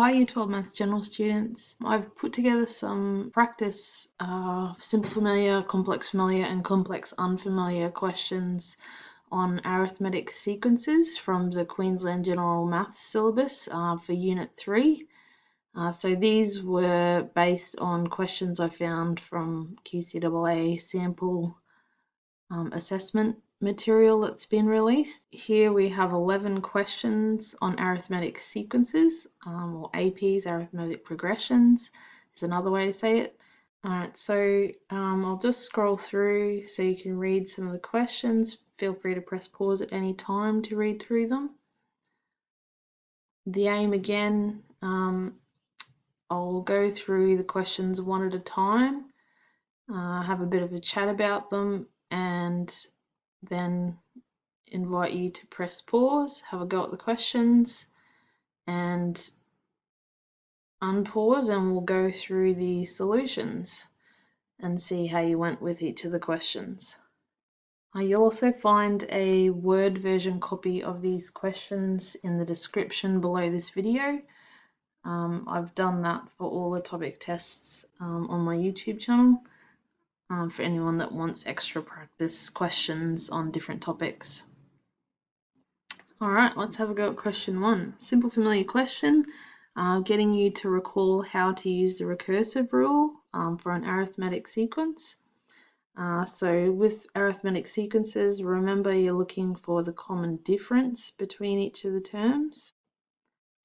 Hi Year 12 Maths General students. I've put together some practice simple familiar, complex familiar and complex unfamiliar questions on arithmetic sequences from the Queensland General Maths syllabus for Unit 3. So these were based on questions I found from QCAA sample assessment material that's been released. Here we have 11 questions on arithmetic sequences, or APs, arithmetic progressions is another way to say it. Alright, so I'll just scroll through so you can read some of the questions. Feel free to press pause at any time to read through them. The aim again, I'll go through the questions one at a time, have a bit of a chat about them, and then invite you to press pause, have a go at the questions, and unpause, and we'll go through the solutions and see how you went with each of the questions. You'll also find a Word version copy of these questions in the description below this video. I've done that for all the topic tests on my YouTube channel for anyone that wants extra practice questions on different topics. Alright, let's have a go at question 1. Simple familiar question, getting you to recall how to use the recursive rule for an arithmetic sequence. So with arithmetic sequences, remember you're looking for the common difference between each of the terms,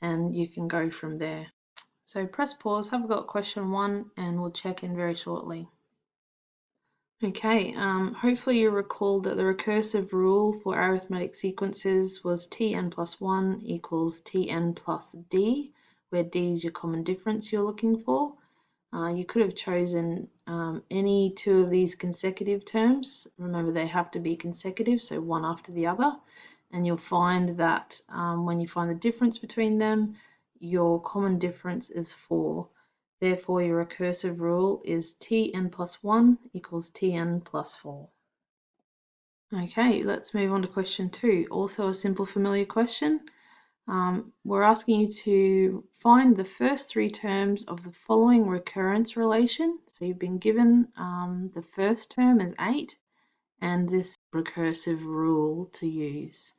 and you can go from there. So press pause, have a go at question 1, and we'll check in very shortly. Okay, hopefully you recall that the recursive rule for arithmetic sequences was Tn plus 1 equals Tn plus d, where d is your common difference you're looking for. You could have chosen any two of these consecutive terms. Remember, they have to be consecutive, so one after the other. And you'll find that when you find the difference between them, your common difference is 4. Therefore, your recursive rule is Tn plus 1 equals Tn plus 4. Okay, let's move on to question 2. Also a simple familiar question. We're asking you to find the first 3 terms of the following recurrence relation. So you've been given the first term as 8 and this recursive rule to use.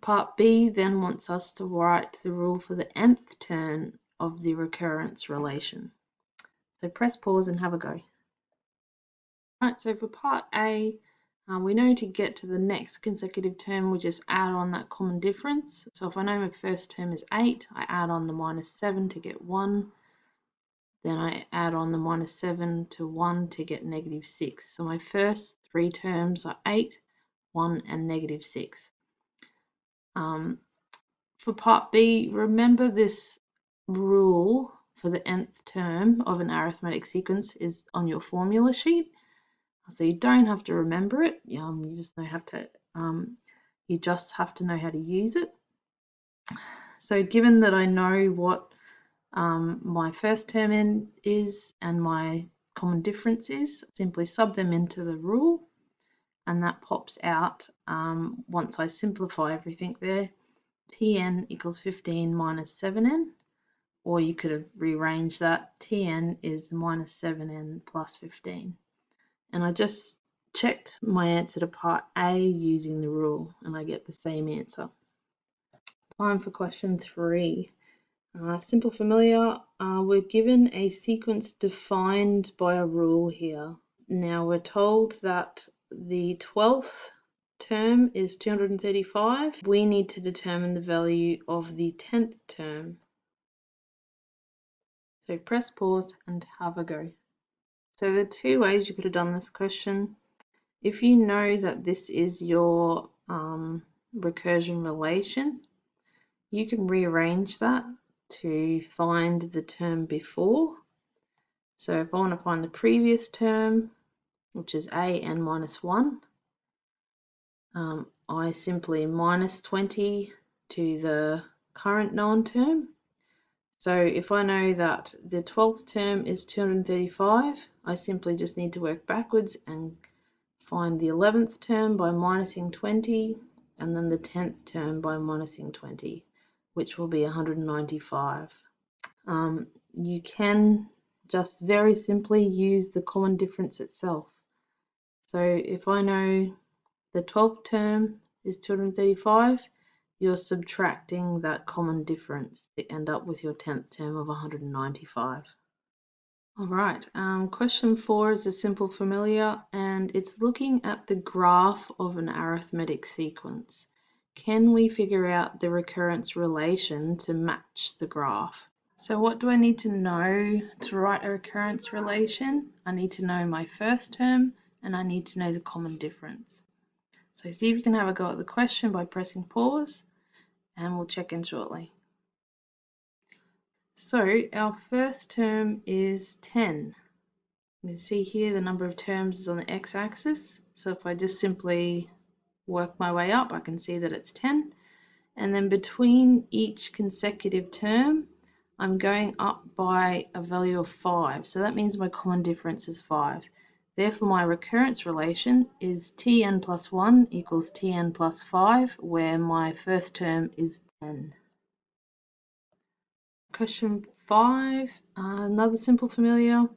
Part B then wants us to write the rule for the nth term of the recurrence relation. So press pause and have a go. Right, so for part A, we know to get to the next consecutive term, we just add on that common difference. So if I know my first term is 8, I add on the minus 7 to get 1. Then I add on the minus 7 to 1 to get negative 6. So my first 3 terms are 8, 1 and negative 6. For part B, remember this rule for the nth term of an arithmetic sequence is on your formula sheet. So you don't have to remember it. You just have to know how to use it. So given that I know what my first term is and my common difference is, simply sub them into the rule, and that pops out once I simplify everything there. Tn equals 15 minus 7n, or you could have rearranged that. Tn is minus 7n plus 15. And I just checked my answer to part A using the rule, and I get the same answer. Time for question 3. Simple familiar, we're given a sequence defined by a rule here. Now we're told that the 12th term is 235. We need to determine the value of the 10th term. So press pause and have a go. So there are 2 ways you could have done this question. If you know that this is your recursion relation, you can rearrange that to find the term before. So if I want to find the previous term, which is an minus 1, I simply minus 20 to the current known term. So if I know that the 12th term is 235, I simply just need to work backwards and find the 11th term by minusing 20, and then the 10th term by minusing 20. which will be 195. You can just very simply use the common difference itself. So if I know the 12th term is 235, you're subtracting that common difference to end up with your 10th term of 195. All right, question 4 is a simple familiar, and it's looking at the graph of an arithmetic sequence. Can we figure out the recurrence relation to match the graph? So what do I need to know to write a recurrence relation? I need to know my first term, and I need to know the common difference. So see if you can have a go at the question by pressing pause, and we'll check in shortly. So our first term is 10. You can see here the number of terms is on the x-axis. So if I just simply work my way up, I can see that it's 10. And then between each consecutive term, I'm going up by a value of 5. So that means my common difference is 5. Therefore, my recurrence relation is Tn plus 1 equals Tn plus 5, where my first term is 10. Question 5, another simple familiar.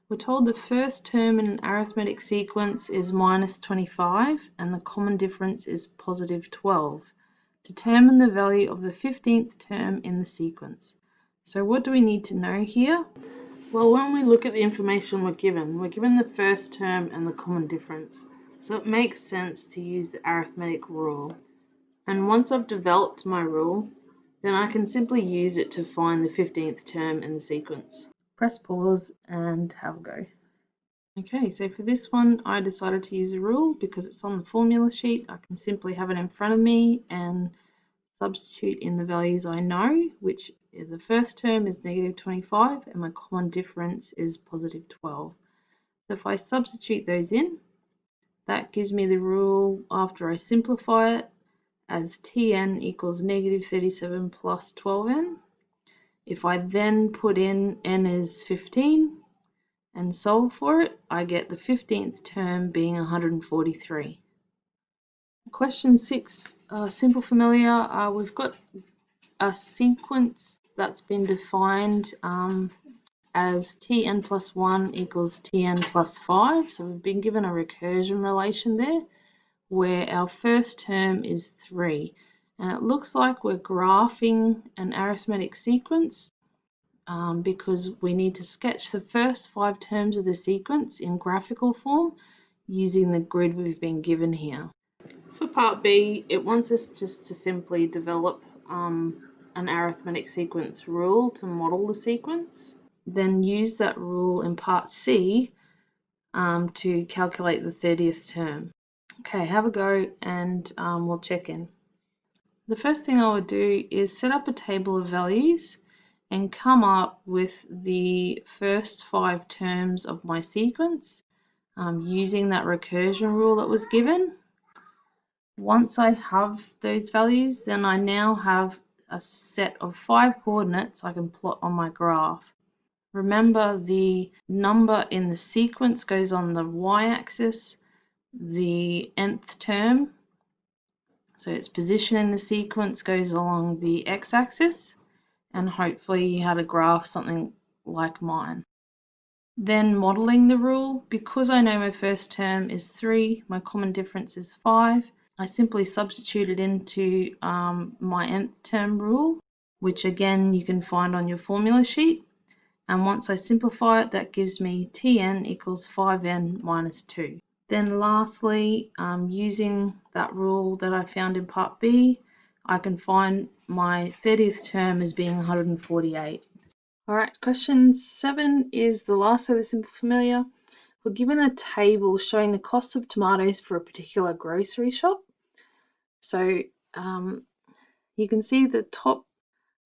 We're told the first term in an arithmetic sequence is minus 25 and the common difference is positive 12. Determine the value of the 15th term in the sequence. So what do we need to know here? Well, when we look at the information we're given the first term and the common difference. So it makes sense to use the arithmetic rule. And once I've developed my rule, then I can simply use it to find the 15th term in the sequence. Press pause and have a go. Okay, so for this one, I decided to use a rule because it's on the formula sheet. I can simply have it in front of me and substitute in the values I know, which is the first term is negative 25 and my common difference is positive 12. So if I substitute those in, that gives me the rule after I simplify it as Tn equals negative 37 plus 12n. If I then put in n is 15 and solve for it, I get the 15th term being 143. Question 6, simple familiar. We've got a sequence that's been defined as Tn plus 1 equals Tn plus 5. So we've been given a recursion relation there where our first term is 3. And it looks like we're graphing an arithmetic sequence because we need to sketch the first 5 terms of the sequence in graphical form using the grid we've been given here. For part B, it wants us just to simply develop an arithmetic sequence rule to model the sequence, then use that rule in part C to calculate the 30th term. Okay, have a go and we'll check in. The first thing I would do is set up a table of values and come up with the first 5 terms of my sequence using that recursion rule that was given. Once I have those values, then I now have a set of 5 coordinates I can plot on my graph. Remember, the number in the sequence goes on the y-axis, the nth term, so its position in the sequence goes along the x-axis, and hopefully you had a graph something like mine. Then modeling the rule, because I know my first term is 3, my common difference is 5, I simply substitute it into my nth term rule, which again you can find on your formula sheet. And once I simplify it, that gives me Tn equals 5n minus 2. Then lastly, using that rule that I found in part B, I can find my 30th term as being 148. All right, question 7 is the last of the simple familiar. We're given a table showing the cost of tomatoes for a particular grocery shop. So you can see the top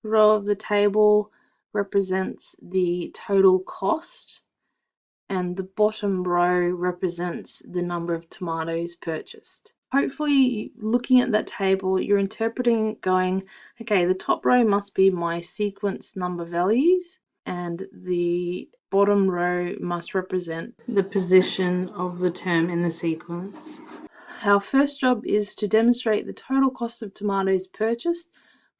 row of the table represents the total cost and the bottom row represents the number of tomatoes purchased. Hopefully, looking at that table, you're interpreting it going, okay, the top row must be my sequence number values and the bottom row must represent the position of the term in the sequence. Our first job is to demonstrate the total cost of tomatoes purchased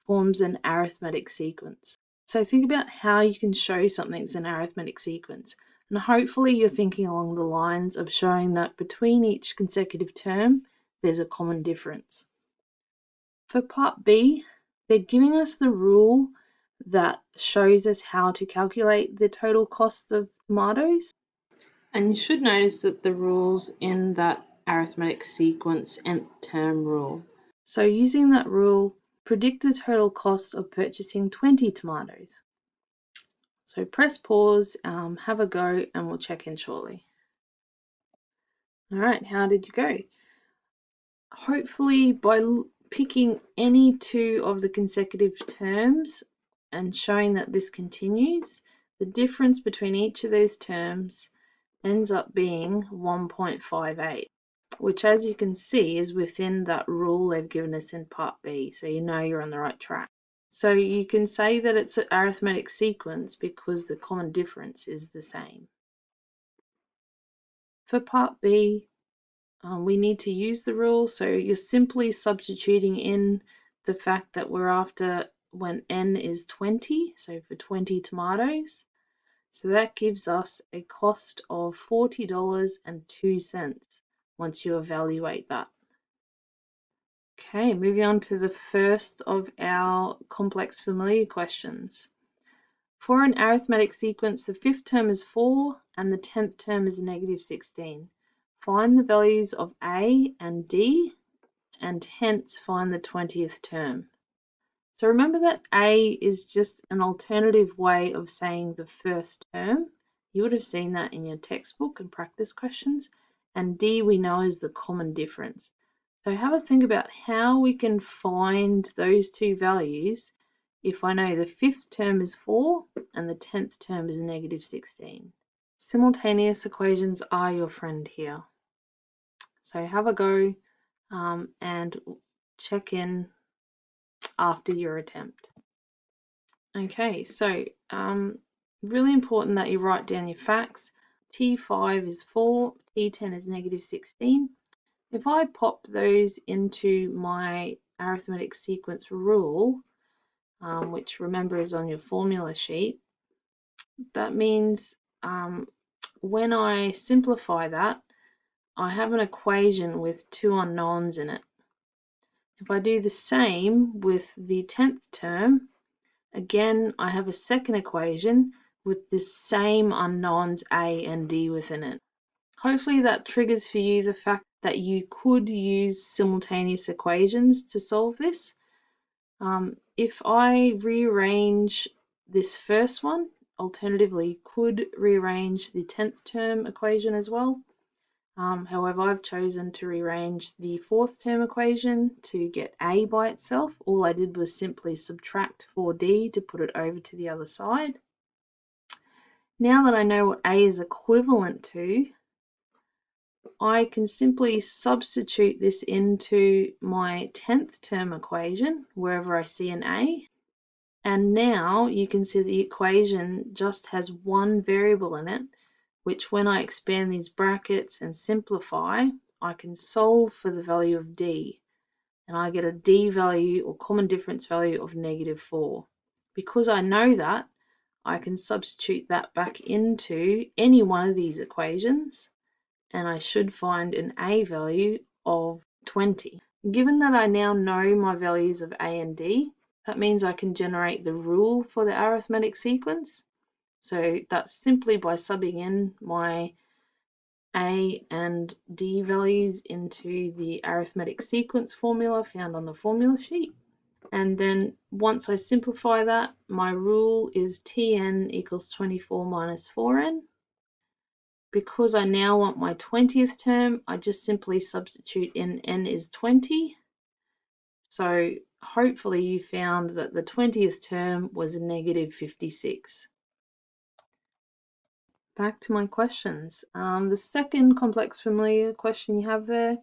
forms an arithmetic sequence. So think about how you can show something's an arithmetic sequence. And hopefully you're thinking along the lines of showing that between each consecutive term, there's a common difference. For part B, they're giving us the rule that shows us how to calculate the total cost of tomatoes. And you should notice that the rule's in that arithmetic sequence nth term rule. So using that rule, predict the total cost of purchasing 20 tomatoes. So press pause, have a go, and we'll check in shortly. All right, how did you go? Hopefully by picking any two of the consecutive terms and showing that this continues, the difference between each of those terms ends up being 1.58, which as you can see is within that rule they've given us in part B, so you know you're on the right track. So you can say that it's an arithmetic sequence because the common difference is the same. For part B, we need to use the rule, so you're simply substituting in the fact that we're after when n is 20, so for 20 tomatoes. So that gives us a cost of $40.02 once you evaluate that. Okay, moving on to the first of our complex familiar questions. For an arithmetic sequence, the fifth term is 4 and the 10th term is -16. Find the values of A and D and hence find the 20th term. So remember that A is just an alternative way of saying the first term. You would have seen that in your textbook and practice questions. And D we know is the common difference. So have a think about how we can find those two values if I know the fifth term is 4 and the 10th term is -16. Simultaneous equations are your friend here. So have a go and check in after your attempt. Okay, so really important that you write down your facts. T5 is 4, T10 is -16. If I pop those into my arithmetic sequence rule, which remember is on your formula sheet, that means when I simplify that, I have an equation with two unknowns in it. If I do the same with the 10th term, again, I have a second equation with the same unknowns A and D within it. Hopefully that triggers for you the fact that you could use simultaneous equations to solve this. If I rearrange this first one, alternatively could rearrange the 10th term equation as well. However, I've chosen to rearrange the 4th term equation to get A by itself. All I did was simply subtract 4D to put it over to the other side. Now that I know what A is equivalent to, I can simply substitute this into my 10th term equation wherever I see an A. And now you can see the equation just has one variable in it, which when I expand these brackets and simplify, I can solve for the value of D. And I get a D value or common difference value of -4. Because I know that, I can substitute that back into any one of these equations, and I should find an A value of 20. Given that I now know my values of A and D, that means I can generate the rule for the arithmetic sequence. So that's simply by subbing in my A and D values into the arithmetic sequence formula found on the formula sheet. And then once I simplify that, my rule is Tn equals 24 minus 4n. Because I now want my 20th term, I just simply substitute in n is 20. So hopefully you found that the 20th term was -56. Back to my questions. The second complex familiar question you have there,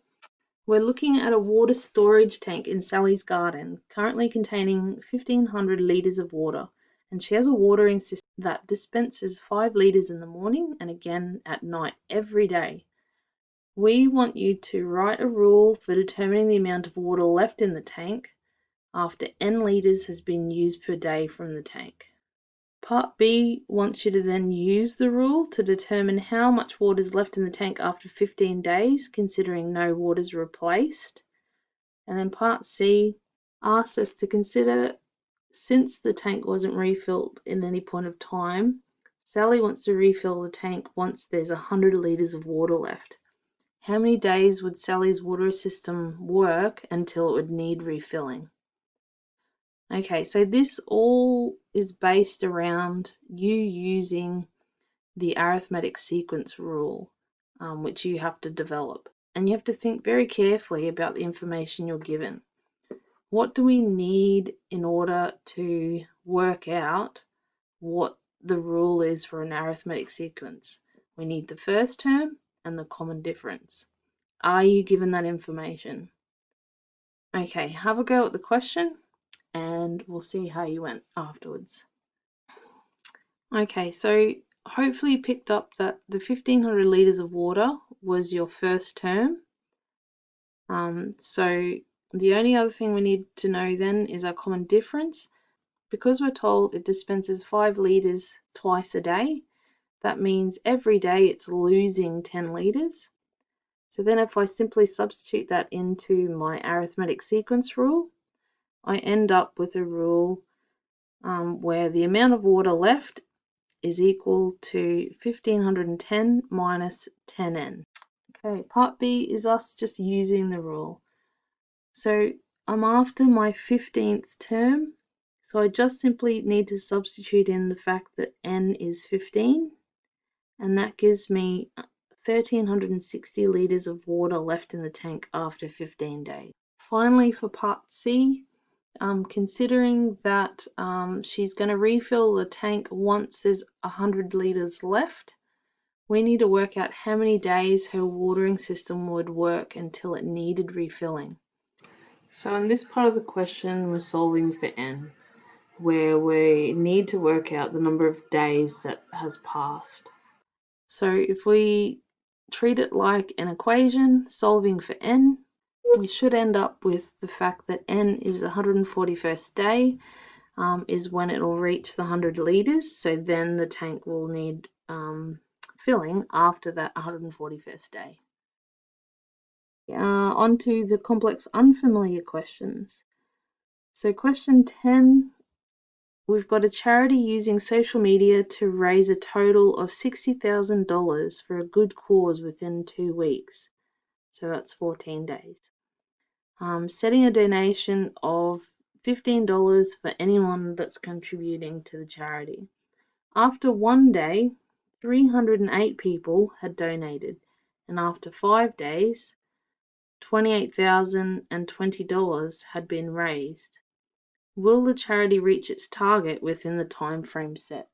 we're looking at a water storage tank in Sally's garden, currently containing 1,500 litres of water, and she has a watering system that dispenses 5 litres in the morning and again at night every day. We want you to write a rule for determining the amount of water left in the tank after n litres has been used per day from the tank. Part B wants you to then use the rule to determine how much water is left in the tank after 15 days, considering no water is replaced. And then Part C asks us to consider, since the tank wasn't refilled in any point of time, Sally wants to refill the tank once there's 100 litres of water left. How many days would Sally's water system work until it would need refilling? Okay, so this all is based around you using the arithmetic sequence rule, which you have to develop. And you have to think very carefully about the information you're given. What do we need in order to work out what the rule is for an arithmetic sequence? We need the first term and the common difference. Are you given that information? Okay, have a go at the question and we'll see how you went afterwards. Okay, so hopefully you picked up that the 1500 litres of water was your first term. So the only other thing we need to know then is our common difference. Because we're told it dispenses 5 litres twice a day, that means every day it's losing 10 litres. So then if I simply substitute that into my arithmetic sequence rule, I end up with a rule where the amount of water left is equal to 1510 minus 10n. Okay, part B is us just using the rule. So I'm after my 15th term, so I just simply need to substitute in the fact that n is 15, and that gives me 1360 litres of water left in the tank after 15 days. Finally, for part C, considering that she's going to refill the tank once there's 100 litres left, we need to work out how many days her watering system would work until it needed refilling. So in this part of the question, we're solving for n, where we need to work out the number of days that has passed. So if we treat it like an equation, solving for n, we should end up with the fact that n is the 141st day, is when it will reach the 100 litres, so then the tank will need filling after that 141st day. On to the complex unfamiliar questions. So question 10, we've got a charity using social media to raise a total of $60,000 for a good cause within 2 weeks. So that's 14 days. Setting a donation of $15 for anyone that's contributing to the charity. After 1 day, 308 people had donated, and after 5 days, $28,020 had been raised. Will the charity reach its target within the time frame set?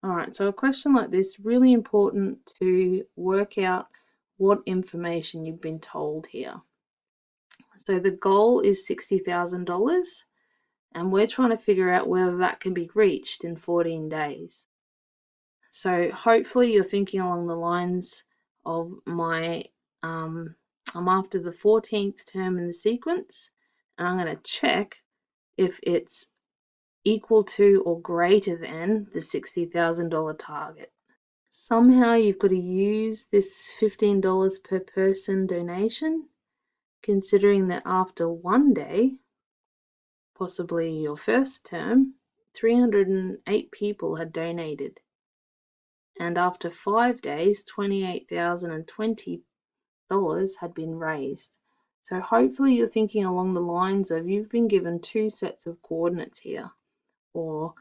Alright, so a question like this, really important to work out what information you've been told here. So the goal is $60,000, and we're trying to figure out whether that can be reached in 14 days. So hopefully you're thinking along the lines of I'm after the 14th term in the sequence, and I'm going to check if it's equal to or greater than the $60,000 target. Somehow you've got to use this $15 per person donation, considering that after 1 day, possibly your first term, 308 people had donated. And after 5 days, $28,020 had been raised. So hopefully you're thinking along the lines of you've been given 2 sets of coordinates here, or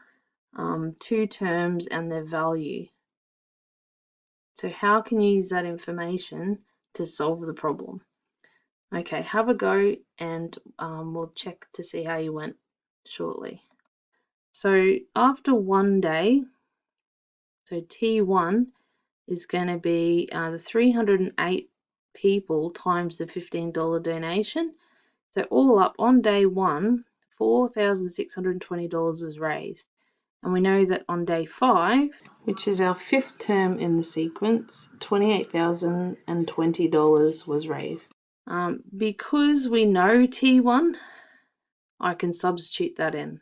2 terms and their value. So how can you use that information to solve the problem? Okay, have a go and we'll check to see how you went shortly. So after 1 day, so T1 is going to be the 308 people times the $15 donation. So all up on day 1, $4,620 was raised. And we know that on day 5, which is our 5th term in the sequence, $28,020 was raised. Because we know T1, I can substitute that in.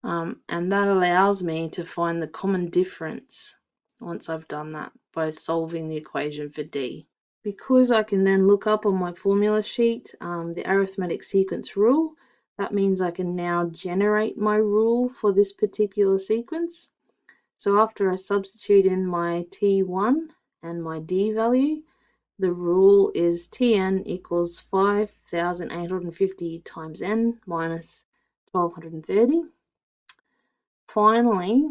And that allows me to find the common difference once I've done that by solving the equation for D. Because I can then look up on my formula sheet the arithmetic sequence rule, that means I can now generate my rule for this particular sequence. So after I substitute in my T1 and my D value, the rule is Tn equals 5,850 times n minus 1,230. Finally,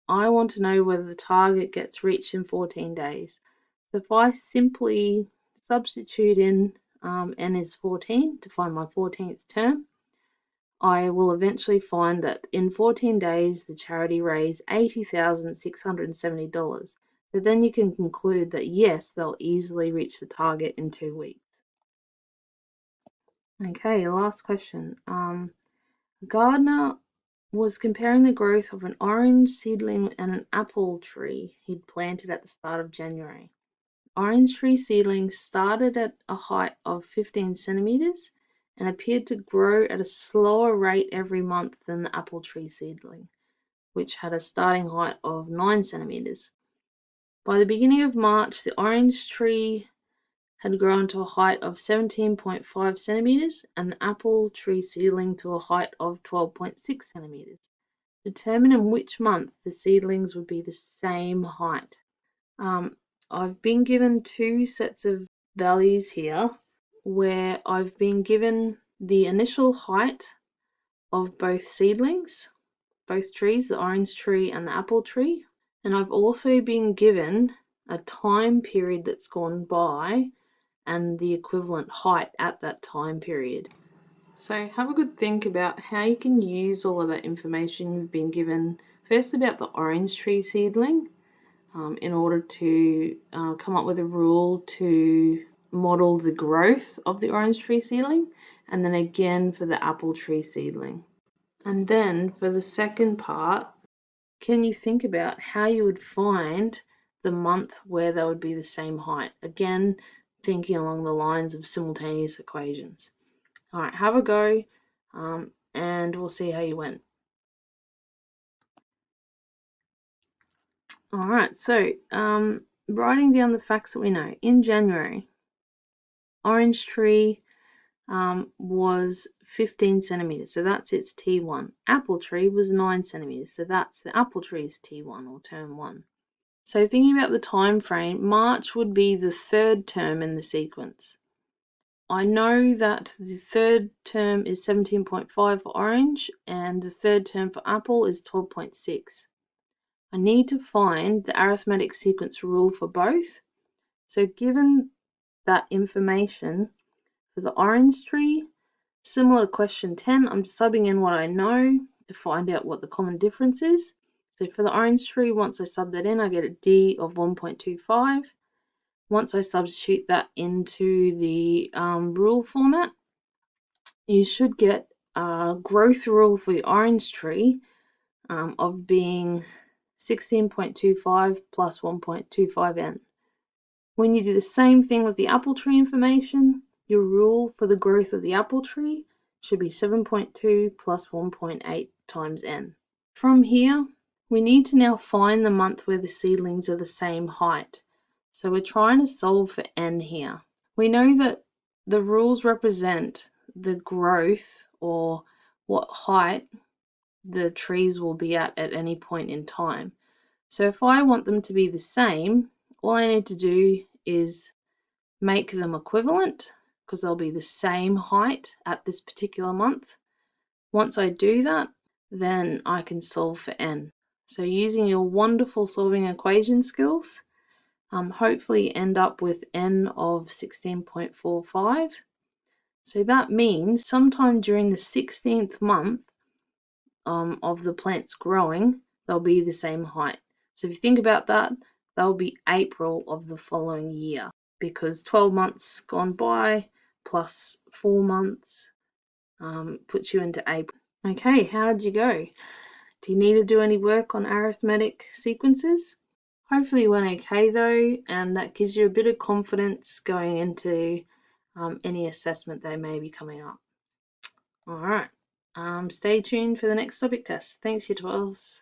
I want to know whether the target gets reached in 14 days. So if I simply substitute in n is 14 to find my 14th term, I will eventually find that in 14 days the charity raised $80,670. So then you can conclude that yes, they'll easily reach the target in 2 weeks. Okay, last question. A gardener was comparing the growth of an orange seedling and an apple tree he'd planted at the start of January. The orange tree seedling started at a height of 15 centimeters and appeared to grow at a slower rate every month than the apple tree seedling, which had a starting height of 9 centimeters. By the beginning of March, the orange tree had grown to a height of 17.5 centimeters and the apple tree seedling to a height of 12.6 centimeters. Determine in which month the seedlings would be the same height. I've been given 2 sets of values here where I've been given the initial height of both seedlings, both trees, the orange tree and the apple tree, and I've also been given a time period that's gone by and the equivalent height at that time period. So have a good think about how you can use all of that information you've been given, first about the orange tree seedling, in order to come up with a rule to model the growth of the orange tree seedling, and then again for the apple tree seedling. And then for the second part, can you think about how you would find the month where they would be the same height? Again, thinking along the lines of simultaneous equations. All right, have a go, and we'll see how you went. All right, so writing down the facts that we know. In January, orange tree was 15 centimeters, so that's its T1. Apple tree was 9 centimeters, so that's the apple tree's T1 or term 1. So thinking about the time frame, March would be the third term in the sequence. I know that the third term is 17.5 for orange and the third term for apple is 12.6. I need to find the arithmetic sequence rule for both. So given that information for the orange tree, similar to question 10, I'm just subbing in what I know to find out what the common difference is. So for the orange tree, once I sub that in, I get a D of 1.25. Once I substitute that into the rule format, you should get a growth rule for the orange tree of being 16.25 plus 1.25n. When you do the same thing with the apple tree information, your rule for the growth of the apple tree should be 7.2 plus 1.8 times n. From here, we need to now find the month where the seedlings are the same height. So we're trying to solve for n here. We know that the rules represent the growth or what height the trees will be at any point in time. So if I want them to be the same, all I need to do is make them equivalent because they'll be the same height at this particular month. Once I do that, then I can solve for n. So using your wonderful solving equation skills, hopefully end up with n of 16.45. So that means sometime during the 16th month of the plants growing, they'll be the same height. So if you think about that, they'll be April of the following year because 12 months gone by plus 4 months puts you into April. Okay, how did you go? Do you need to do any work on arithmetic sequences? Hopefully you went okay though, and that gives you a bit of confidence going into any assessment they may be coming up. All right. Stay tuned for the next topic test. Thanks, Year 12s.